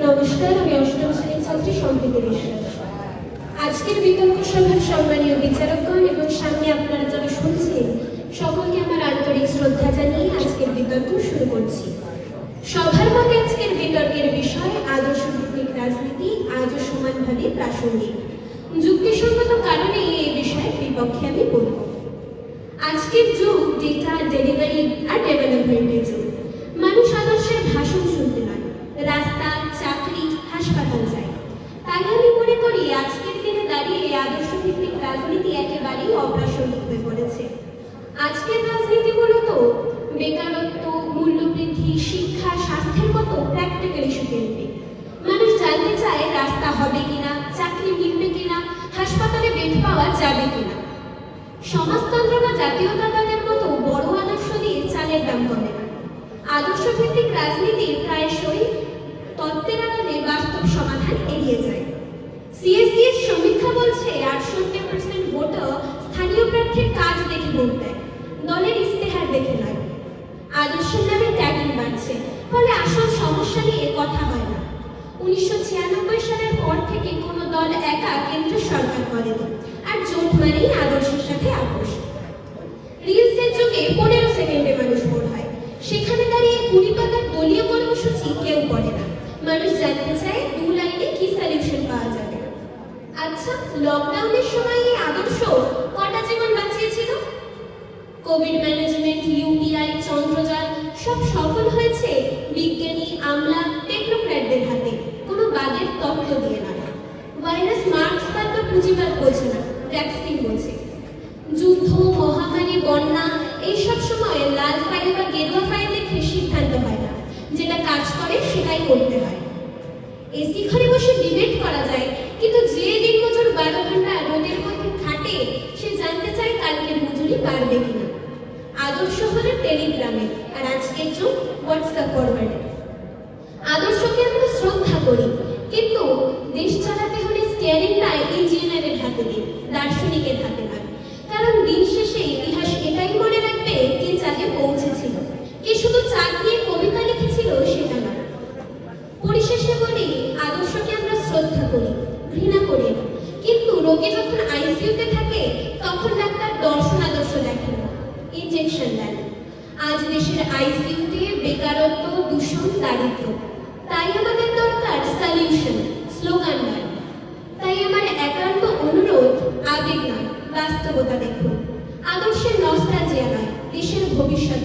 নমস্কার, আমি অষ্টম শ্রেণীর ছাত্রী সম্প্রীতি বিশ্বাস। আজকের বিতর্ক সভার সম্মানীয় বিচারকগণ এবং সামনে আপনারা যারা শুনছেন সকলকে আমার আন্তরিক শ্রদ্ধা জানিয়ে আজকের বিতর্ক শুরু করছি। সভার মতে আজকের বিতর্কের বিষয় আদর্শ ভিত্তিক রাজনীতি আজও সমানভাবে প্রাসঙ্গিক। যুক্তিসঙ্গত কারণে এই বিষয়ের বিপক্ষে আমি বলব। আজকের যুগ ডেটা ডেলিভারি আর ডেভেলপমেন্টের যুগ। মানুষ আদর্শের ভাষণ শুনতে নয়, রাস্তা, চাকরি, হাসপাতাল চাই। তাই আমি মনে করি আজকের দিনে দাঁড়িয়ে আদর্শ ভিত্তিক রাজনীতি একেবারেই অপ্রাসঙ্গিক হয়ে পড়েছে। আজকের রাজনীতি মূলত বেকারত্ব, মূল্যবৃদ্ধি, শিক্ষা, স্বাস্থ্যের মতো প্র্যাকটিক্যাল ইস্যু কেন্দ্রিক। মানুষ জানতে চায় রাস্তা হবে কিনা, চাকরি মিলবে কিনা, হাসপাতালে বেড পাওয়া যাবে কিনা। সমাজতন্ত্র বা জাতীয়তাবাদের মতো বড় আদর্শ দিয়ে চালের দাম কমে না। আদর্শ ভিত্তিক রাজনীতির প্রায়শই তত্ত্বের আড়ালে বাস্তব সমাধান এড়িয়ে যায়। সিএসডিএস সমীক্ষা বলছে 68% ভোটার স্থানীয় প্রার্থীর কাজ দেখে ভোট দেয়, দলের ইস্তেহার দেখে নয়। আদর্শের নামে ট্যাগিং বাড়ছে, ফলে আসল সমস্যা নিয়ে কথা হয় না। 1996 সালের পর থেকে কোনো দল একা কেন্দ্র সরকার করেনি, আর জোট মানেই আদর্শের সাথে আপোষ। রিলসের যুগে 15 সেকেন্ডে মানুষ ভোট হয়, সেখানে দাঁড়িয়ে 20 পাতার দলীয় কর্মসূচি কেউ পড়ে না। মানুষ জানতে চায় 2 লাইনে কি সলিউশন পাওয়া যাবে। আচ্ছা, লকডাউনের সময় এই আদর্শ কটা জীবন বাঁচিয়েছিল? কোভিড ম্যানেজমেন্ট, ইউপিআই, চন্দ্রযান সব সফল হয়েছে বিজ্ঞানী, আমলা, টেকনোক্র্যাটদের হাতে, কোনো বাদের তথ্য দিয়ে না। ভাইরাস মার্কসবাদ বা পুঁজিবাদ বোঝে না, ভ্যাকসিন বোঝে। যুদ্ধ, মহামারী, বন্যা এইসব সময়ে লাল ফাইল বা গেরুয়া ফাইল দেখে সিদ্ধান্ত হয় না, যেটা কাজ করে সেটাই করতে হয়। এসি ঘরে বসে ডিবেট করা যায়, কিন্তু যে দিন মজুর 12 ঘন্টা রোদের মধ্যে খাটে সে জানতে চায় কালকে মজুরি বাড়বে কিনা। আদর্শ হলো টেলিগ্রামে, আর আজকের যুগ হোয়াটসঅ্যাপ ফরওয়ার্ডে। আদর্শকে আমরা শ্রদ্ধা করি, কিন্তু দেশ চালাতে হলে স্টিয়ারিংটা ইঞ্জিনিয়ারের হাতে দিন, দার্শনিকের হাতে নয়। কারণ দিন শেষে ইতিহাস এটাই মনে রাখবে কে চাঁদে পৌঁছেছিল, কে শুধু চাঁদ নিয়ে কবিতা লিখেছিল সেটা নয়। পরিশেষে বলি, আদর্শকে আমরা শ্রদ্ধা করি, ঘৃণা করি না, কিন্তু রোগী যখন আইসিইউতে থাকে তখন ডাক্তার দর্শন আদর্শ দেখেন, ইনজেকশন দেন। আজ দেশের আইসিইউতে বেকারত্ব, দূষণ, দারিদ্র। তাই আমাদের দরকার সলিউশন, স্লোগান নয়। তাই আমার একান্ত অনুরোধ, আবেগ নয়, বাস্তবতা দেখুন। আদর্শের নস্টালজিয়া নয়, দেশের ভবিষ্যৎ